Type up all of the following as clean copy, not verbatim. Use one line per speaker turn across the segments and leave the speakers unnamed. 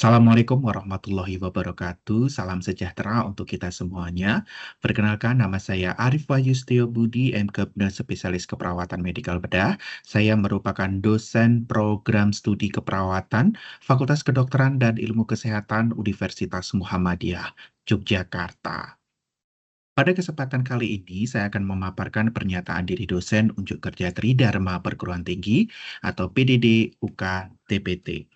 Assalamualaikum warahmatullahi wabarakatuh. Salam sejahtera untuk kita semuanya. Perkenalkan, nama saya Arif Wahyustio Budi, MK Bedah Spesialis Keperawatan Medikal Bedah. Saya merupakan dosen program studi keperawatan Fakultas Kedokteran dan Ilmu Kesehatan Universitas Muhammadiyah, Yogyakarta. Pada kesempatan kali ini, saya akan memaparkan pernyataan diri dosen unjuk kerja Tridharma Perguruan Tinggi atau PDD UK TPT.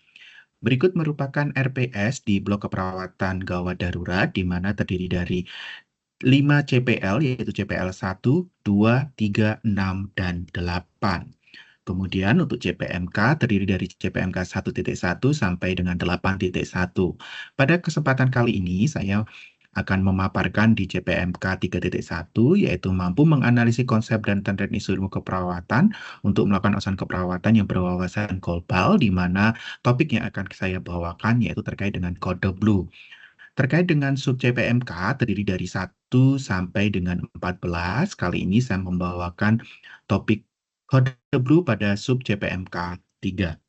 Berikut merupakan RPS di blok keperawatan gawat darurat, di mana terdiri dari 5 CPL, yaitu CPL 1, 2, 3, 6, dan 8. Kemudian untuk CPMK terdiri dari CPMK 1.1 sampai dengan 8.1. Pada kesempatan kali ini saya akan memaparkan di CPMK 3.1, yaitu mampu menganalisis konsep dan tren isu ilmu keperawatan untuk melakukan usaha keperawatan yang berwawasan global, di mana topik yang akan saya bawakan yaitu terkait dengan kode blue. Terkait dengan sub CPMK terdiri dari 1 sampai dengan 14, kali ini saya membawakan topik kode blue pada sub CPMK 3.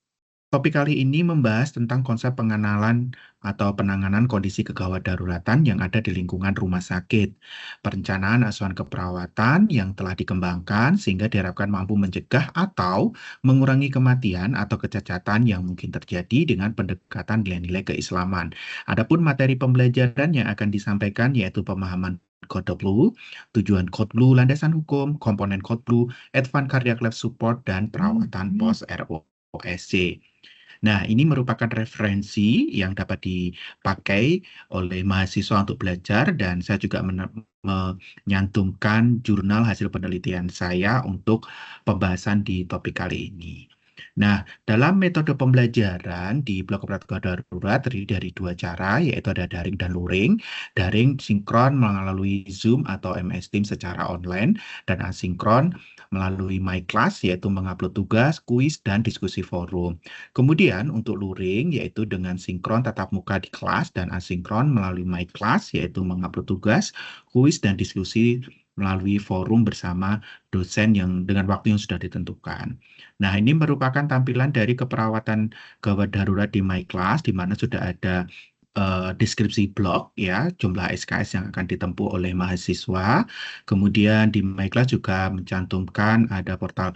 Topik kali ini membahas tentang konsep pengenalan atau penanganan kondisi kegawat daruratan yang ada di lingkungan rumah sakit. Perencanaan asuhan keperawatan yang telah dikembangkan sehingga diharapkan mampu mencegah atau mengurangi kematian atau kecacatan yang mungkin terjadi dengan pendekatan nilai-nilai keislaman. Adapun materi pembelajaran yang akan disampaikan yaitu pemahaman Code Blue, tujuan Code Blue, landasan hukum, komponen Code Blue, Advanced Cardiac Life Support, dan perawatan post-ROSC. Nah, ini merupakan referensi yang dapat dipakai oleh mahasiswa untuk belajar, dan saya juga menyantumkan jurnal hasil penelitian saya untuk pembahasan di topik kali ini. Nah, dalam metode pembelajaran di blok keperawatan darurat terdiri dari 2 cara, yaitu ada daring dan luring. Daring sinkron melalui Zoom atau MS Teams secara online, dan asinkron melalui My Class, yaitu mengupload tugas, kuis, dan diskusi forum. Kemudian untuk luring, yaitu dengan sinkron tatap muka di kelas, dan asinkron melalui My Class, yaitu mengupload tugas, kuis, dan diskusi melalui forum bersama dosen yang dengan waktu yang sudah ditentukan. Nah, ini merupakan tampilan dari keperawatan gawat darurat di My Class, di mana sudah ada deskripsi blog, ya, jumlah SKS yang akan ditempuh oleh mahasiswa. Kemudian di My Class juga mencantumkan ada portal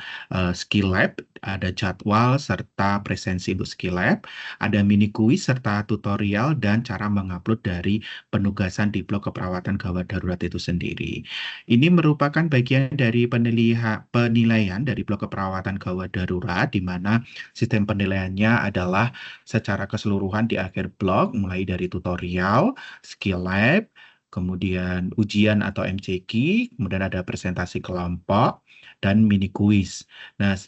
Skill Lab, ada jadwal serta presensi untuk Skill Lab, ada mini kuis serta tutorial dan cara mengupload dari penugasan di blog keperawatan gawat darurat itu sendiri. Ini merupakan bagian dari penilaian dari blok keperawatan gawat darurat, di mana sistem penilaiannya adalah secara keseluruhan di akhir blok, mulai dari tutorial, skill lab, kemudian ujian atau MCQ, kemudian ada presentasi kelompok, dan mini quiz. Nah,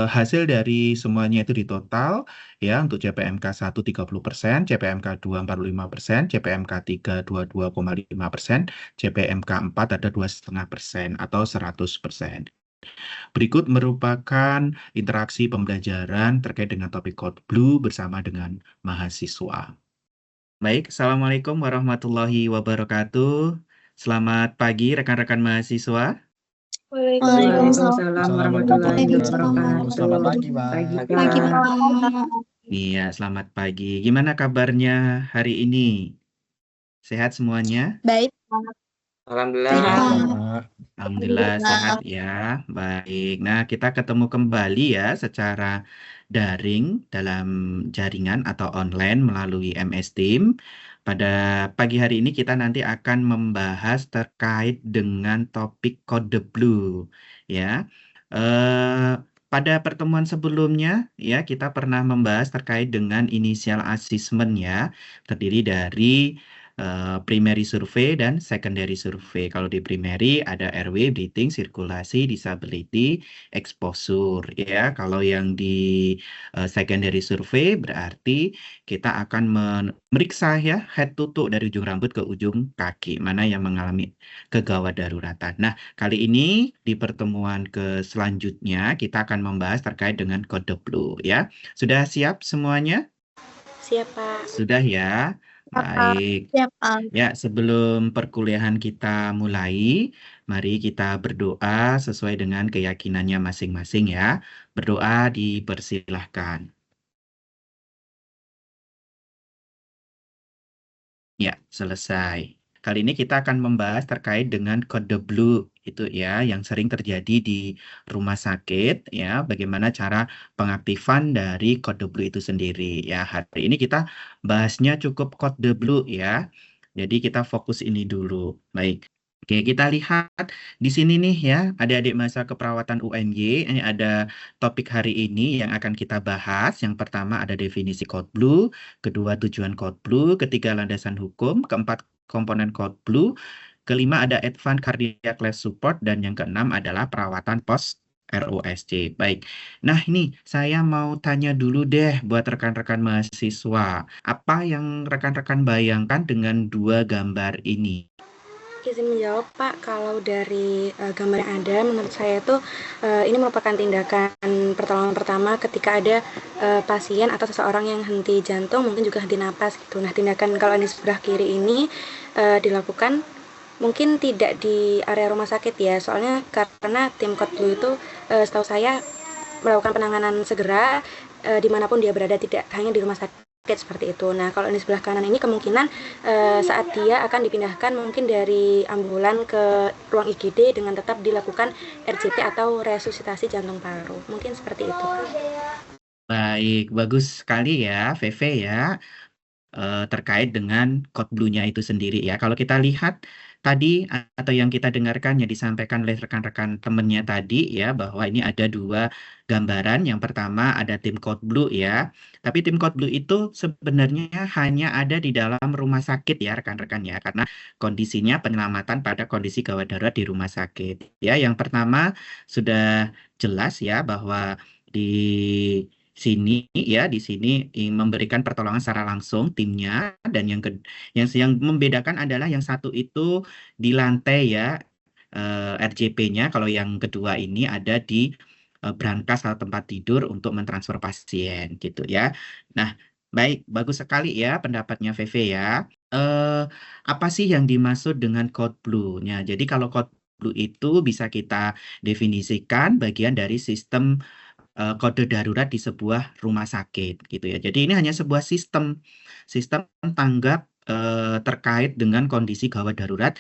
hasil dari semuanya itu ditotal, ya, untuk CPMK 1 30%, CPMK 2 45%, CPMK 3 22,5%, CPMK 4 ada 2,5% atau 100%. Berikut merupakan interaksi pembelajaran terkait dengan topik Code Blue bersama dengan mahasiswa. Baik, Assalamualaikum warahmatullahi wabarakatuh. Selamat pagi rekan-rekan mahasiswa.
Waalaikumsalam
warahmatullahi
wabarakatuh.
Selamat pagi, Pak.
Pagi, Pak.
Iya, selamat pagi. Gimana kabarnya hari ini? Sehat semuanya?
Baik, Pak.
Alhamdulillah.
Baik, Pak.
Alhamdulillah sehat ya. Baik. Nah, kita ketemu kembali ya secara daring dalam jaringan atau online melalui MS Team. Pada pagi hari ini kita nanti akan membahas terkait dengan topik kode blue ya. Pada pertemuan sebelumnya ya kita pernah membahas terkait dengan initial assessment ya, terdiri dari primary survey dan secondary survey. Kalau di primary ada airway, breathing, sirkulasi, disability, exposure ya. Kalau yang di secondary survey berarti kita akan memeriksa ya head to toe dari ujung rambut ke ujung kaki, mana yang mengalami kegawat daruratan. Nah, kali ini di pertemuan selanjutnya kita akan membahas terkait dengan kode blue ya. Sudah siap semuanya?
Siap, Pak.
Sudah ya. Baik.
Siap, Pak.
Ya, sebelum perkuliahan kita mulai, mari kita berdoa sesuai dengan keyakinannya masing-masing ya. Berdoa dipersilahkan. Selesai. Kali ini kita akan membahas terkait dengan kode blue itu ya yang sering terjadi di rumah sakit ya, bagaimana cara pengaktifan dari kode blue itu sendiri ya. Hari ini kita bahasnya cukup kode blue ya. Jadi kita fokus ini dulu. Baik. Oke, kita lihat di sini nih ya, adik-adik mahasiswa keperawatan UNY, ini ada topik hari ini yang akan kita bahas. Yang pertama ada definisi code blue, kedua tujuan code blue, ketiga landasan hukum, keempat komponen code blue, kelima ada advanced cardiac life support, dan yang keenam adalah perawatan post ROSC. Baik. Nah, ini saya mau tanya dulu deh buat rekan-rekan mahasiswa. Apa yang rekan-rekan bayangkan dengan dua gambar ini?
Izin menjawab Pak, kalau dari gambar yang ada, menurut saya itu ini merupakan tindakan pertolongan pertama ketika ada pasien atau seseorang yang henti jantung, mungkin juga henti napas gitu. Nah, tindakan kalau di sebelah kiri ini dilakukan mungkin tidak di area rumah sakit ya, soalnya karena tim Code Blue itu setahu saya melakukan penanganan segera dimanapun dia berada, tidak hanya di rumah sakit seperti itu. Nah, kalau di sebelah kanan ini kemungkinan saat dia akan dipindahkan mungkin dari ambulan ke ruang IGD dengan tetap dilakukan RJP atau resusitasi jantung paru. Mungkin seperti itu.
Baik, bagus sekali ya, VV ya. Terkait dengan code blue-nya itu sendiri ya. Kalau kita lihat tadi atau yang kita dengarkan yang disampaikan oleh rekan-rekan temannya tadi ya, bahwa ini ada dua gambaran. Yang pertama ada tim code blue ya. Tapi tim code blue itu sebenarnya hanya ada di dalam rumah sakit ya rekan-rekan ya, karena kondisinya penyelamatan pada kondisi gawat darurat di rumah sakit. Ya, yang pertama sudah jelas ya bahwa di sini ya di sini memberikan pertolongan secara langsung timnya, dan yang membedakan adalah yang satu itu di lantai ya, RJP-nya, kalau yang kedua ini ada di brankas atau tempat tidur untuk mentransfer pasien gitu ya. Nah, baik, bagus sekali ya pendapatnya VV ya. eh Apa sih yang dimaksud dengan code blue-nya? Jadi kalau code blue itu bisa kita definisikan bagian dari sistem kode darurat di sebuah rumah sakit gitu ya. Jadi ini hanya sebuah sistem tanggap terkait dengan kondisi gawat darurat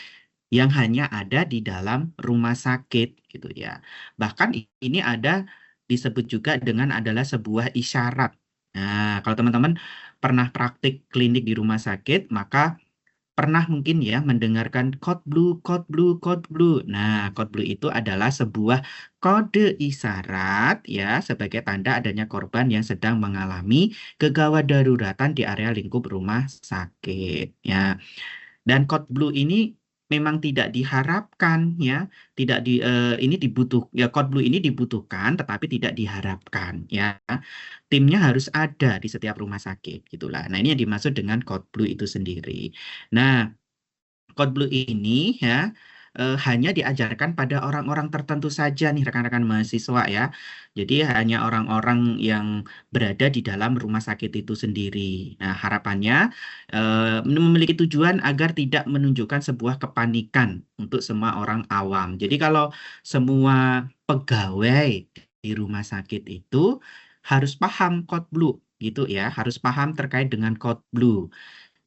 yang hanya ada di dalam rumah sakit gitu ya. Bahkan ini ada disebut juga dengan adalah sebuah isyarat. Nah, kalau teman-teman pernah praktik klinik di rumah sakit, maka pernah mungkin ya mendengarkan code blue, code blue, code blue. Nah, code blue itu adalah sebuah kode isyarat ya sebagai tanda adanya korban yang sedang mengalami kegawat daruratan di area lingkup rumah sakit ya. Dan code blue ini memang tidak diharapkan ya, tidak ini ya, code blue ini dibutuhkan tetapi tidak diharapkan ya. Timnya harus ada di setiap rumah sakit gitulah. Nah, ini yang dimaksud dengan code blue itu sendiri. Nah, code blue ini ya hanya diajarkan pada orang-orang tertentu saja nih rekan-rekan mahasiswa ya. Jadi hanya orang-orang yang berada di dalam rumah sakit itu sendiri. Nah, harapannya memiliki tujuan agar tidak menunjukkan sebuah kepanikan untuk semua orang awam. Jadi kalau semua pegawai di rumah sakit itu harus paham code blue gitu ya, harus paham terkait dengan code blue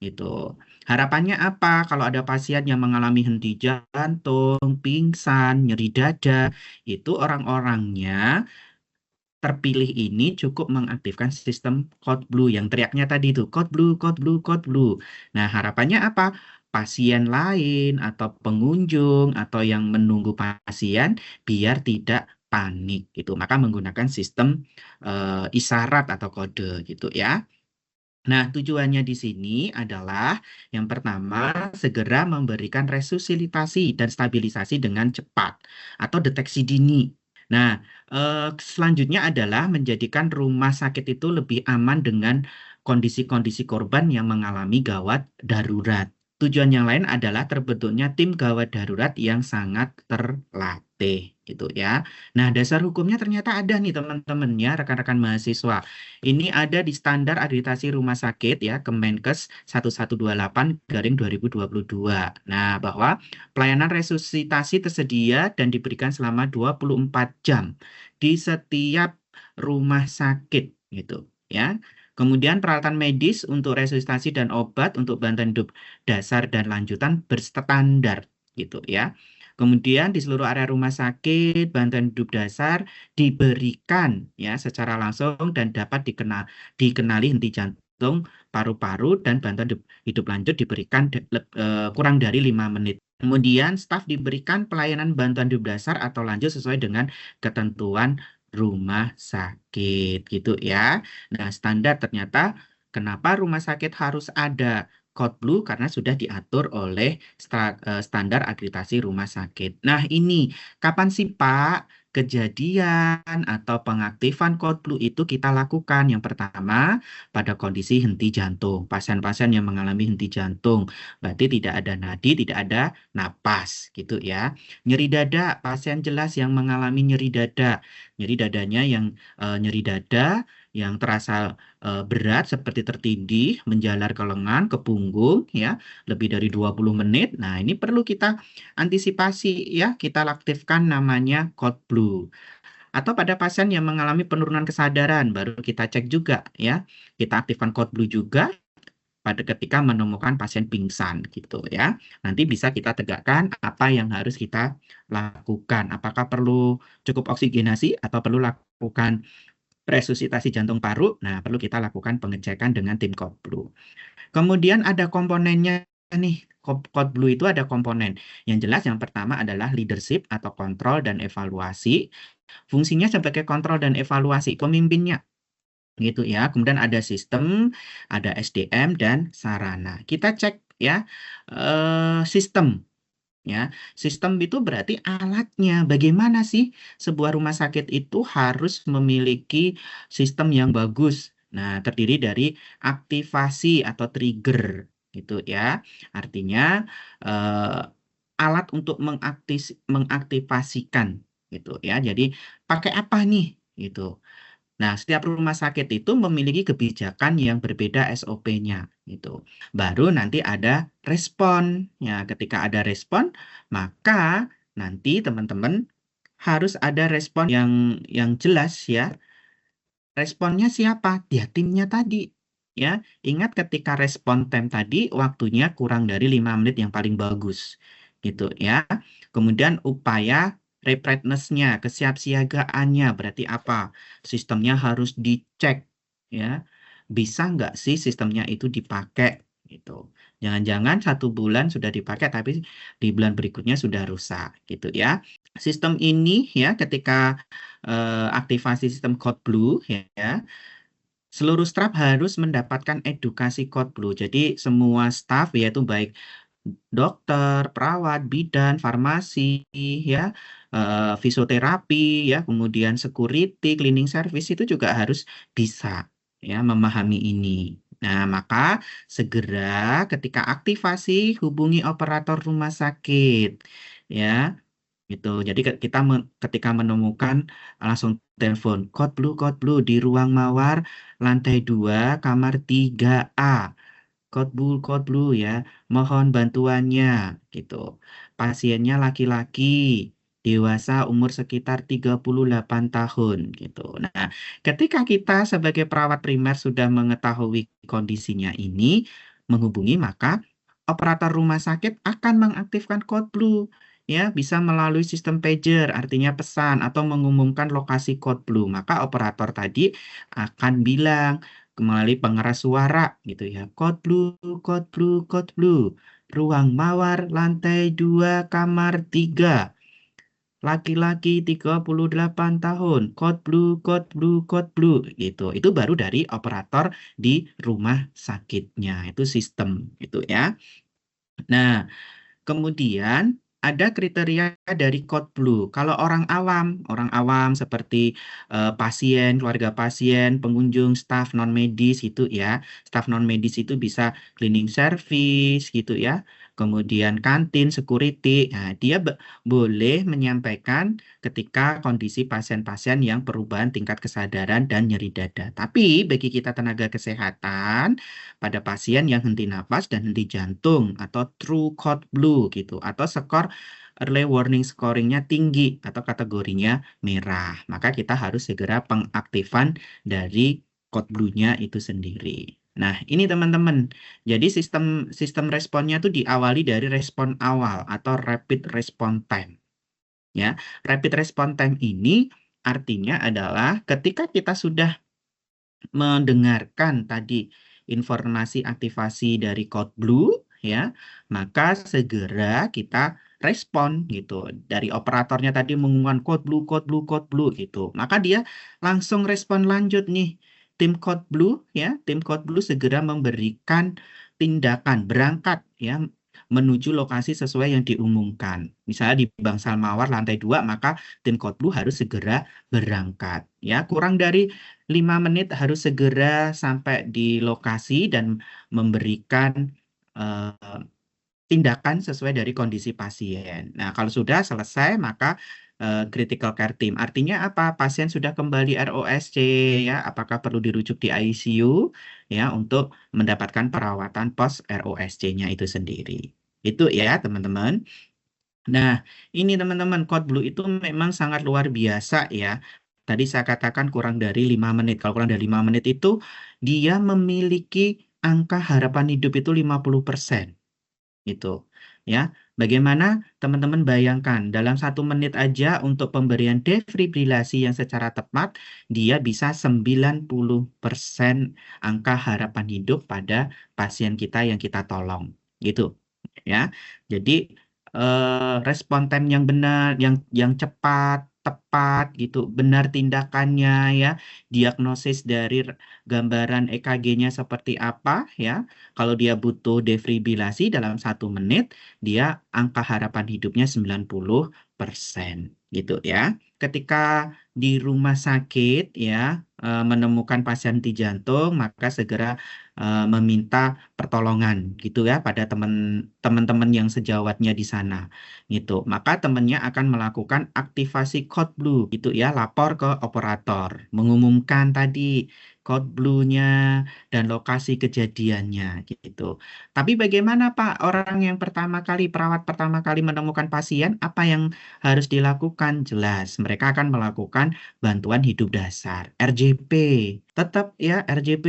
gitu. Harapannya apa? Kalau ada pasien yang mengalami henti jantung, pingsan, nyeri dada, itu orang-orangnya terpilih ini cukup mengaktifkan sistem code blue yang teriaknya tadi itu code blue, code blue, code blue. Nah, harapannya apa? Pasien lain atau pengunjung atau yang menunggu pasien biar tidak panik gitu. Maka menggunakan sistem isyarat atau kode gitu ya. Nah, tujuannya di sini adalah yang pertama, segera memberikan resusitasi dan stabilisasi dengan cepat atau deteksi dini. Nah, selanjutnya adalah menjadikan rumah sakit itu lebih aman dengan kondisi-kondisi korban yang mengalami gawat darurat. Tujuan yang lain adalah terbentuknya tim gawat darurat yang sangat terlatih, gitu ya. Nah, dasar hukumnya ternyata ada nih teman-teman ya, rekan-rekan mahasiswa. Ini ada di standar akreditasi rumah sakit ya, Kemenkes 1128 garing 2022. Nah, bahwa pelayanan resusitasi tersedia dan diberikan selama 24 jam di setiap rumah sakit gitu ya. Kemudian peralatan medis untuk resusitasi dan obat untuk bantuan hidup dasar dan lanjutan berstandar gitu ya. Kemudian di seluruh area rumah sakit, bantuan hidup dasar diberikan ya secara langsung dan dapat dikenali henti jantung, paru-paru, dan bantuan hidup lanjut diberikan kurang dari 5 menit. Kemudian staf diberikan pelayanan bantuan hidup dasar atau lanjut sesuai dengan ketentuan rumah sakit gitu ya. Nah, standar ternyata kenapa rumah sakit harus ada Code Blue karena sudah diatur oleh standar akreditasi rumah sakit. Nah, ini kapan sih Pak kejadian atau pengaktifan Code Blue itu kita lakukan? Yang pertama, pada kondisi henti jantung. Pasien-pasien yang mengalami henti jantung, berarti tidak ada nadi, tidak ada napas, gitu ya. Nyeri dada, pasien jelas yang mengalami nyeri dada. Nyeri dadanya yang nyeri dada yang terasa berat seperti tertindih, menjalar ke lengan, ke punggung ya, lebih dari 20 menit. Nah, ini perlu kita antisipasi ya, kita aktifkan namanya Code Blue. Atau pada pasien yang mengalami penurunan kesadaran, baru kita cek juga ya. Kita aktifkan Code Blue juga pada ketika menemukan pasien pingsan gitu ya. Nanti bisa kita tegakkan apa yang harus kita lakukan. Apakah perlu cukup oksigenasi atau perlu lakukan resusitasi jantung paru? Nah, perlu kita lakukan pengecekan dengan tim Code Blue. Kemudian ada komponennya nih. Code Blue itu ada komponen. Yang jelas yang pertama adalah leadership atau kontrol dan evaluasi. Fungsinya sebagai kontrol dan evaluasi pemimpinnya gitu ya. Kemudian ada sistem, ada SDM dan sarana. Kita cek ya sistem ya. Sistem itu berarti alatnya. Bagaimana sih sebuah rumah sakit itu harus memiliki sistem yang bagus. Nah, terdiri dari aktivasi atau trigger gitu ya. Artinya alat untuk mengaktifasikan gitu ya. Jadi pakai apa nih gitu. Nah, setiap rumah sakit itu memiliki kebijakan yang berbeda SOP-nya gitu. Baru nanti ada respon. Ya, ketika ada respon, maka nanti teman-teman harus ada respon yang jelas ya. Responnya siapa? Ya, timnya tadi. Ya, ingat ketika respon time tadi waktunya kurang dari 5 menit yang paling bagus. Gitu ya. Kemudian upaya preparedness-nya, kesiapsiagaannya berarti apa? Sistemnya harus dicek ya. Bisa nggak sih sistemnya itu dipakai gitu. Jangan-jangan 1 bulan sudah dipakai tapi di bulan berikutnya sudah rusak gitu ya. Sistem ini ya ketika aktivasi sistem Code Blue ya, seluruh staf harus mendapatkan edukasi Code Blue. Jadi semua staf yaitu baik dokter, perawat, bidan, farmasi, ya, fisioterapi, ya, kemudian security, cleaning service itu juga harus bisa ya memahami ini. Nah, maka segera ketika aktivasi hubungi operator rumah sakit, ya. Gitu. Jadi ketika menemukan langsung telepon Code Blue di ruang mawar lantai 2 kamar 3A. Code Blue ya. Mohon bantuannya gitu. Pasiennya laki-laki, dewasa umur sekitar 38 tahun gitu. Nah, ketika kita sebagai perawat primer sudah mengetahui kondisinya ini, menghubungi maka operator rumah sakit akan mengaktifkan Code Blue ya bisa melalui sistem pager artinya pesan atau mengumumkan lokasi Code Blue maka operator tadi akan bilang melalui pengeras suara gitu ya Code Blue Code Blue Code Blue ruang mawar lantai 2 kamar 3 laki-laki 38 tahun Code Blue Code Blue Code Blue gitu itu baru dari operator di rumah sakitnya itu sistem gitu ya. Nah, kemudian ada kriteria dari Code Blue. Kalau orang awam seperti pasien, keluarga pasien, pengunjung, staf non medis itu ya, staf non medis itu bisa cleaning service gitu ya, kemudian kantin, security. Nah, dia boleh menyampaikan ketika kondisi pasien-pasien yang perubahan tingkat kesadaran dan nyeri dada. Tapi bagi kita tenaga kesehatan pada pasien yang henti nafas dan henti jantung atau true code blue gitu atau skor early warning scoringnya tinggi atau kategorinya merah maka kita harus segera pengaktifan dari code blue-nya itu sendiri. Nah, ini teman-teman. Jadi sistem sistem responnya tuh diawali dari respon awal atau rapid response time. Ya, rapid response time ini artinya adalah ketika kita sudah mendengarkan tadi informasi aktivasi dari code blue ya, maka segera kita respon gitu. Dari operatornya tadi mengumumkan code blue, code blue, code blue gitu. Maka dia langsung respon lanjut nih. Tim code blue ya, tim code blue segera memberikan tindakan berangkat ya menuju lokasi sesuai yang diumumkan. Misalnya di Bangsal Mawar lantai 2, maka tim code blue harus segera berangkat. Ya, kurang dari 5 menit harus segera sampai di lokasi dan memberikan eh, tindakan sesuai dari kondisi pasien. Nah, kalau sudah selesai, maka critical care team. Artinya apa? Pasien sudah kembali ROSC, ya, apakah perlu dirujuk di ICU, ya, untuk mendapatkan perawatan pos ROSC-nya itu sendiri. Itu ya, teman-teman. Nah, ini teman-teman, Code Blue itu memang sangat luar biasa ya. Tadi saya katakan kurang dari 5 menit. Kalau kurang dari 5 menit itu, dia memiliki angka harapan hidup itu 50%. Itu ya. Bagaimana teman-teman bayangkan, dalam 1 menit aja untuk pemberian defibrilasi yang secara tepat, dia bisa 90% angka harapan hidup pada pasien kita yang kita tolong. Gitu ya. Jadi respon time yang benar, yang cepat, tepat gitu, benar tindakannya ya, diagnosis dari gambaran EKG-nya seperti apa ya. Kalau dia butuh defibrilasi dalam 1 menit, dia angka harapan hidupnya 90% gitu ya. Ketika di rumah sakit ya menemukan pasien henti jantung, maka segera meminta pertolongan gitu ya pada teman-teman yang sejawatnya di sana gitu. Maka temannya akan melakukan aktivasi code blue gitu ya, lapor ke operator, mengumumkan tadi code blue-nya dan lokasi kejadiannya gitu. Tapi bagaimana Pak orang yang pertama kali, perawat pertama kali menemukan pasien, apa yang harus dilakukan? Jelas, mereka akan melakukan bantuan hidup dasar, RJP. Tetap ya RJP,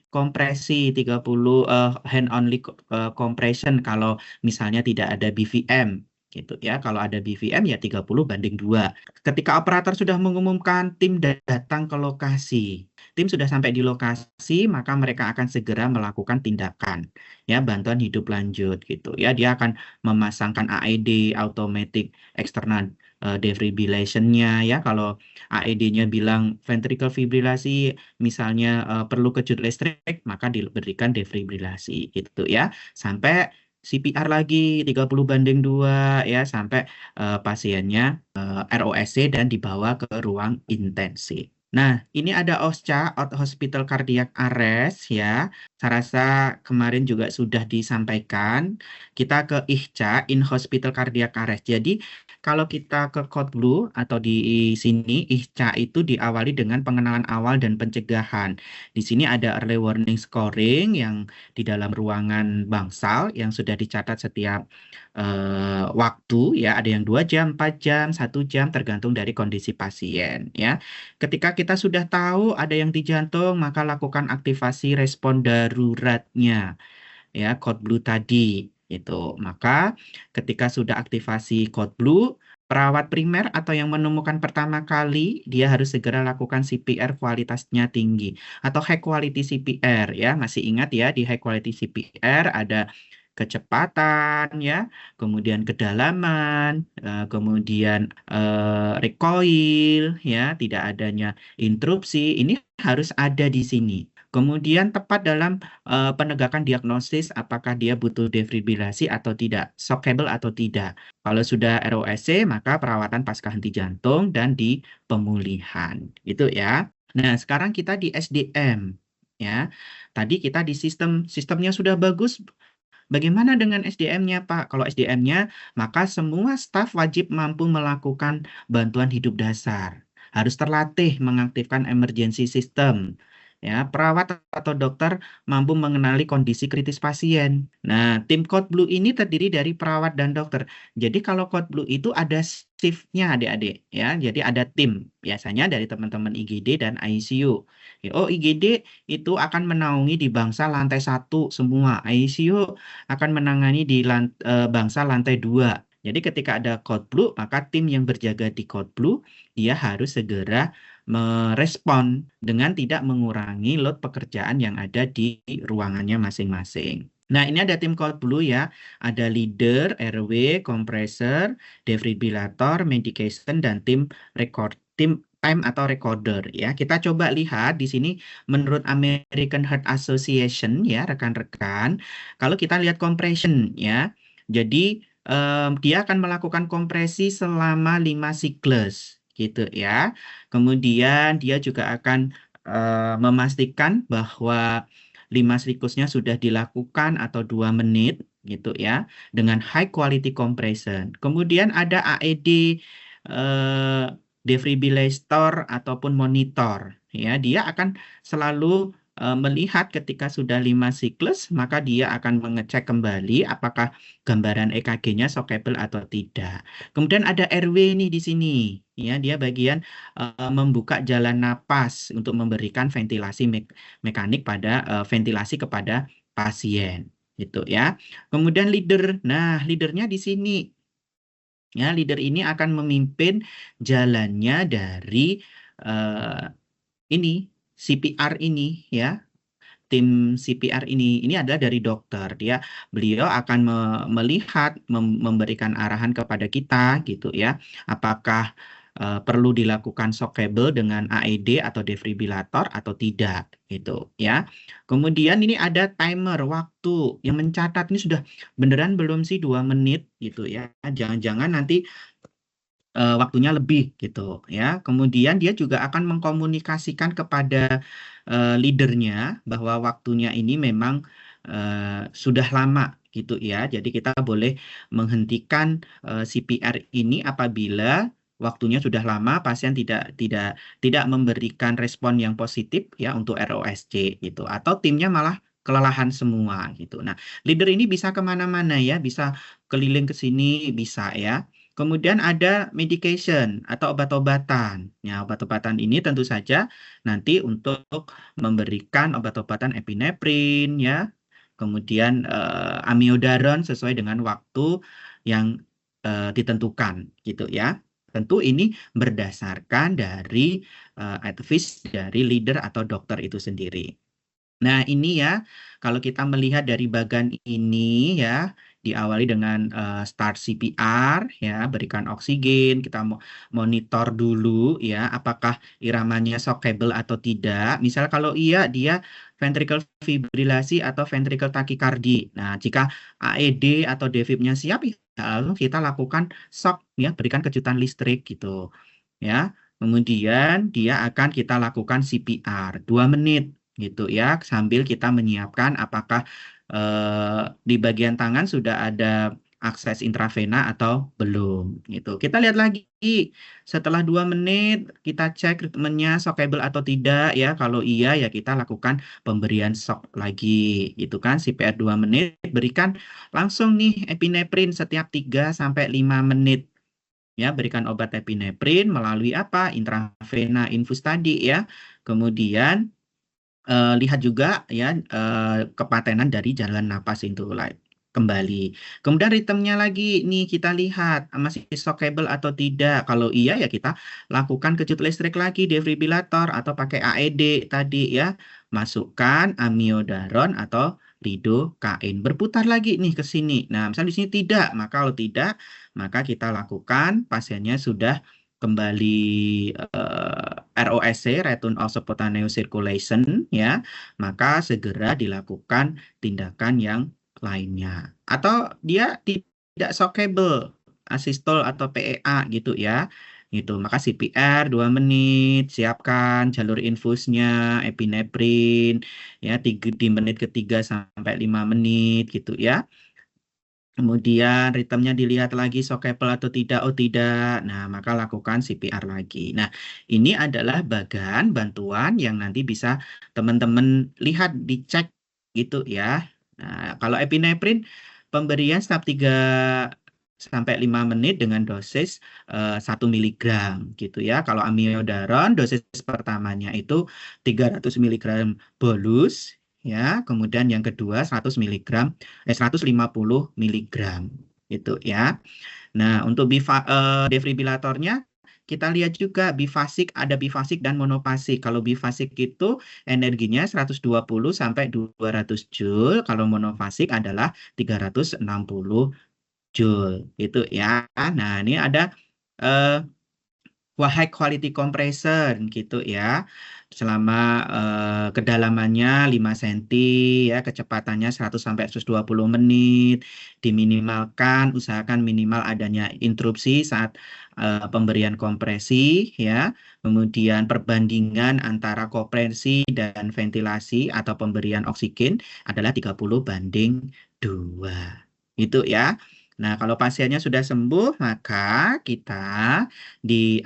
kompresi 30 hand only compression kalau misalnya tidak ada BVM gitu ya. Kalau ada BVM ya 30/2. Ketika operator sudah mengumumkan, tim datang ke lokasi. Tim sudah sampai di lokasi, maka mereka akan segera melakukan tindakan ya bantuan hidup lanjut gitu ya. Dia akan memasangkan AED automatic external defibrillation-nya ya. Kalau AED-nya bilang ventricle fibrilasi, misalnya perlu kejut listrik, maka diberikan defibrilasi gitu ya. Sampai CPR lagi 30/2 ya sampai pasiennya ROSC dan dibawa ke ruang intensif. Nah, ini ada OSCA, Out Hospital Cardiac Arrest ya. Saya rasa kemarin juga sudah disampaikan. Kita ke IHCA, In Hospital Cardiac Arrest. Jadi, kalau kita ke Code Blue atau di sini, IHCA itu diawali dengan pengenalan awal dan pencegahan. Di sini ada early warning scoring yang di dalam ruangan bangsal yang sudah dicatat setiap waktu ya, ada yang 2 jam, 4 jam, 1 jam tergantung dari kondisi pasien ya. Ketika kita sudah tahu ada yang di jantung, maka lakukan aktivasi respon daruratnya ya, code blue tadi itu. Maka ketika sudah aktivasi code blue, perawat primer atau yang menemukan pertama kali, dia harus segera lakukan CPR kualitasnya tinggi atau high quality CPR ya. Masih ingat ya di high quality CPR ada kecepatan ya, kemudian kedalaman, kemudian recoil ya, tidak adanya interupsi. Ini harus ada di sini. Kemudian tepat dalam penegakan diagnosis apakah dia butuh defibrilasi atau tidak, shockable atau tidak. Kalau sudah ROSC, maka perawatan pasca henti jantung dan di pemulihan. Itu ya. Nah, sekarang kita di SDM ya. Tadi kita di sistemnya sudah bagus. Bagaimana dengan SDM-nya, Pak? Kalau SDM-nya, maka semua staf wajib mampu melakukan bantuan hidup dasar. Harus terlatih mengaktifkan emergency system. ya, perawat atau dokter mampu mengenali kondisi kritis pasien. Nah, tim Code Blue ini terdiri dari perawat dan dokter. Jadi kalau Code Blue itu ada shift-nya adik-adik, ya. Jadi ada tim, biasanya dari teman-teman IGD dan ICU. Oh, IGD itu akan menaungi di bangsa lantai 1 semua. ICU akan menangani di bangsa lantai 2. Jadi ketika ada Code Blue, maka tim yang berjaga di Code Blue, dia harus segera merespon dengan tidak mengurangi load pekerjaan yang ada di ruangannya masing-masing. Nah, ini ada tim Code Blue ya. Ada leader, RW, compressor, defibrillator, medication, dan tim time atau recorder ya. Kita coba lihat di sini menurut American Heart Association ya, rekan-rekan. Kalau kita lihat compression ya. Jadi dia akan melakukan kompresi selama 5 siklus gitu ya. Kemudian dia juga akan memastikan bahwa 5 siklusnya sudah dilakukan atau 2 menit gitu ya dengan high quality compression. Kemudian ada AED eh, defibrillator ataupun monitor ya. Dia akan selalu melihat ketika sudah 5 siklus maka dia akan mengecek kembali apakah gambaran EKG-nya shockable atau tidak. Kemudian ada RW nih di sini ya, dia bagian membuka jalan napas untuk memberikan ventilasi mekanik pada ventilasi kepada pasien gitu ya. Kemudian leader. Nah, leadernya di sini ya, leader ini akan memimpin jalannya dari eh, ini CPR ini ya. Tim CPR ini adalah dari dokter. Beliau akan melihat memberikan arahan kepada kita gitu ya. Apakah perlu dilakukan shockable dengan AED atau defibrillator atau tidak gitu ya. Kemudian ini ada timer waktu yang mencatat ini sudah beneran belum sih 2 menit gitu ya. Jangan-jangan nanti waktunya lebih gitu ya. Kemudian dia juga akan mengkomunikasikan kepada leadernya bahwa waktunya ini memang sudah lama gitu ya. Jadi kita boleh menghentikan CPR ini apabila waktunya sudah lama, pasien tidak memberikan respon yang positif ya untuk ROSC gitu, atau timnya malah kelelahan semua gitu. Nah, leader ini bisa kemana-mana ya, bisa keliling ke sini, bisa ya. Kemudian ada medication atau obat-obatan. Ya, obat-obatan ini tentu saja nanti untuk memberikan obat-obatan epineprin ya. Kemudian amiodaron sesuai dengan waktu yang ditentukan gitu ya. Tentu ini berdasarkan dari advice dari leader atau dokter itu sendiri. Nah, ini ya, kalau kita melihat dari bagan ini ya, diawali dengan start CPR ya, berikan oksigen, kita monitor dulu ya, apakah iramanya shockable atau tidak. Misal kalau iya, dia ventricle fibrilasi atau ventricle tachycardy. Nah, jika AED atau defibnya siap, ya lalu kita lakukan shock ya, berikan kejutan listrik gitu ya. Kemudian dia akan kita lakukan CPR 2 menit gitu ya, sambil kita menyiapkan apakah di bagian tangan sudah ada akses intravena atau belum gitu. Kita lihat lagi setelah 2 menit kita cek ritmenya shockable atau tidak ya. Kalau iya ya kita lakukan pemberian shock lagi gitu kan. CPR 2 menit, berikan langsung nih epineprin setiap 3 sampai 5 menit. Ya, berikan obat epineprin melalui apa? Intravena infus tadi ya. Kemudian lihat juga ya kepatenan dari jalan napas itu kembali. Kemudian ritmenya lagi nih kita lihat masih shockable atau tidak. Kalau iya ya kita lakukan kejut listrik lagi defibrillator atau pakai AED tadi ya. Masukkan amiodaron atau lidocaine. Berputar lagi nih ke sini. Nah, misalnya di sini tidak, maka kalau tidak maka kita lakukan pasiennya sudah kembali ROSC, Return of Spontaneous Circulation, ya, maka segera dilakukan tindakan yang lainnya. Atau dia tidak shockable, asistol atau PEA gitu ya. Gitu. Maka CPR 2 menit, siapkan jalur infusnya, epineprin, ya, di menit ketiga sampai 5 menit gitu ya. Kemudian ritmenya dilihat lagi shockable atau tidak, oh tidak. Nah, maka lakukan CPR lagi. Nah, ini adalah bagan bantuan yang nanti bisa teman-teman lihat, dicek gitu ya. Nah, kalau epinefrin pemberian setiap 3 sampai 5 menit dengan dosis 1 miligram gitu ya. Kalau amiodaron dosis pertamanya itu 300 miligram bolus ya. Kemudian yang kedua 100 miligram 150 miligram gitu ya. Nah, untuk defibrilatornya kita lihat juga bifasik, ada bifasik dan monofasik. Kalau bifasik itu energinya 120 sampai 200 joule, kalau monofasik adalah 360 joule gitu ya. Nah, ini ada eh, high quality compressor gitu ya. Selama kedalamannya 5 cm ya, kecepatannya 100 sampai 120 menit. Diminimalkan, usahakan minimal adanya interupsi saat pemberian kompresi ya. Kemudian perbandingan antara kompresi dan ventilasi atau pemberian oksigen adalah 30:2. Itu ya. Nah, kalau pasiennya sudah sembuh, maka kita di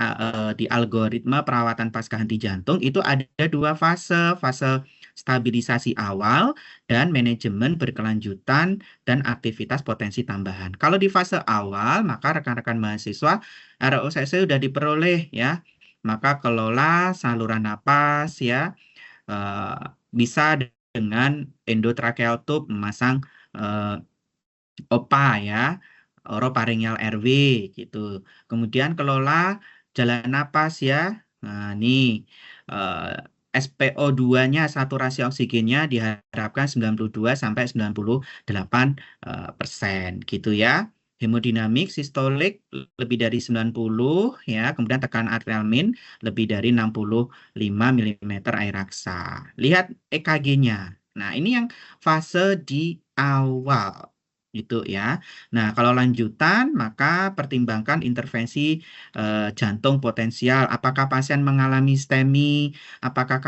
algoritma perawatan pasca henti jantung itu ada 2 fase, fase stabilisasi awal dan manajemen berkelanjutan dan aktivitas potensi tambahan. Kalau di fase awal, maka rekan-rekan mahasiswa ROSC sudah diperoleh ya, maka kelola saluran napas ya, eh, bisa dengan endotracheal tube memasang eh, OPA ya, orofaringeal airway gitu. Kemudian kelola jalan napas ya. Nah, ini SPO2-nya, saturasi oksigennya diharapkan 92 sampai 98 persen gitu ya. Hemodinamik sistolik lebih dari 90 ya, kemudian tekanan arterial min lebih dari 65 mm air raksa. Lihat EKG-nya. Nah, ini yang fase di awal gitu ya. Nah, kalau lanjutan maka pertimbangkan intervensi jantung potensial. Apakah pasien mengalami STEMI, apakah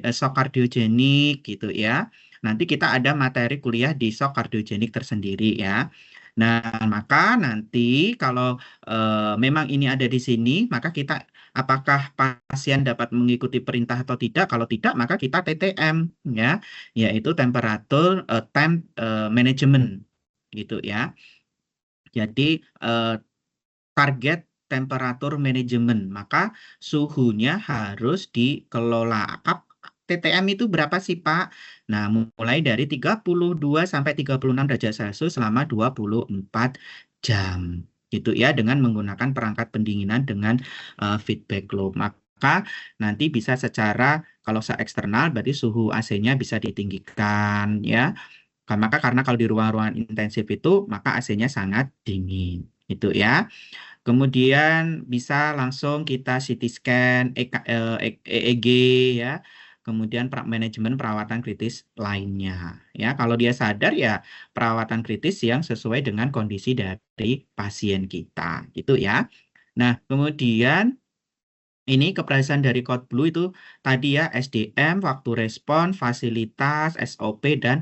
shock kardiogenik gitu ya. Nanti kita ada materi kuliah di shock kardiogenik tersendiri ya. Nah, maka nanti kalau memang ini ada di sini, maka kita apakah pasien dapat mengikuti perintah atau tidak? Kalau tidak, maka kita TTM ya, yaitu temperatur temp management gitu ya. Jadi target temperatur manajemen, maka suhunya harus dikelola. TTM itu berapa sih, Pak? Nah, mulai dari 32 sampai 36 derajat Celcius selama 24 jam. Gitu ya, dengan menggunakan perangkat pendinginan dengan feedback loop. Maka nanti bisa secara, kalau eksternal berarti suhu AC-nya bisa ditinggikan ya. Maka karena kalau di ruang-ruangan intensif itu, maka AC-nya sangat dingin. Itu ya. Kemudian bisa langsung kita CT scan, EEG ya. Kemudian manajemen perawatan kritis lainnya. Ya, kalau dia sadar ya perawatan kritis yang sesuai dengan kondisi dari pasien kita. Gitu ya. Nah, kemudian ini keberhasilan dari Code Blue itu tadi ya SDM, waktu respon, fasilitas, SOP, dan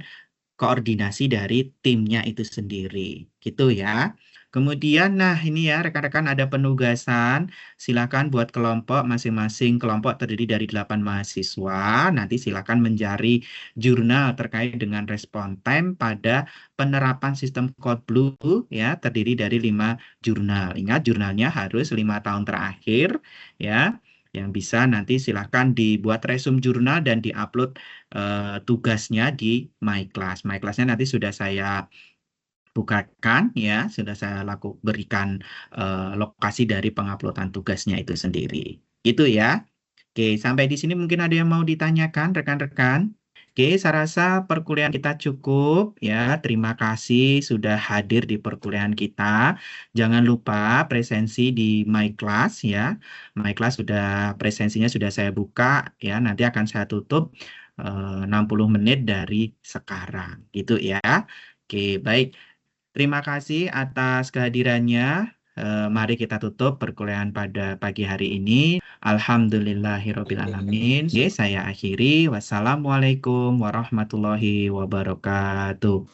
koordinasi dari timnya itu sendiri. Gitu ya. Kemudian, nah ini ya rekan-rekan ada penugasan. Silakan buat kelompok, masing-masing kelompok terdiri dari 8 mahasiswa. Nanti silakan mencari jurnal terkait dengan respon time pada penerapan sistem Code Blue ya, terdiri dari 5 jurnal. Ingat jurnalnya harus 5 tahun terakhir ya. Yang bisa nanti silakan dibuat resume jurnal dan diupload tugasnya di MyClass. MyClass-nya nanti sudah saya bukakan ya, sudah saya berikan lokasi dari penguploadan tugasnya itu sendiri. Itu ya. Oke, sampai di sini mungkin ada yang mau ditanyakan rekan-rekan. Oke, saya rasa perkuliahan kita cukup ya. Terima kasih sudah hadir di perkuliahan kita. Jangan lupa presensi di MyClass ya. MyClass sudah presensinya sudah saya buka ya. Nanti akan saya tutup 60 menit dari sekarang. Gitu ya. Oke, baik. Terima kasih atas kehadirannya. Mari kita tutup perkuliahan pada pagi hari ini. Alhamdulillahirrabbilalamin. Oke, saya akhiri. Wassalamualaikum warahmatullahi wabarakatuh.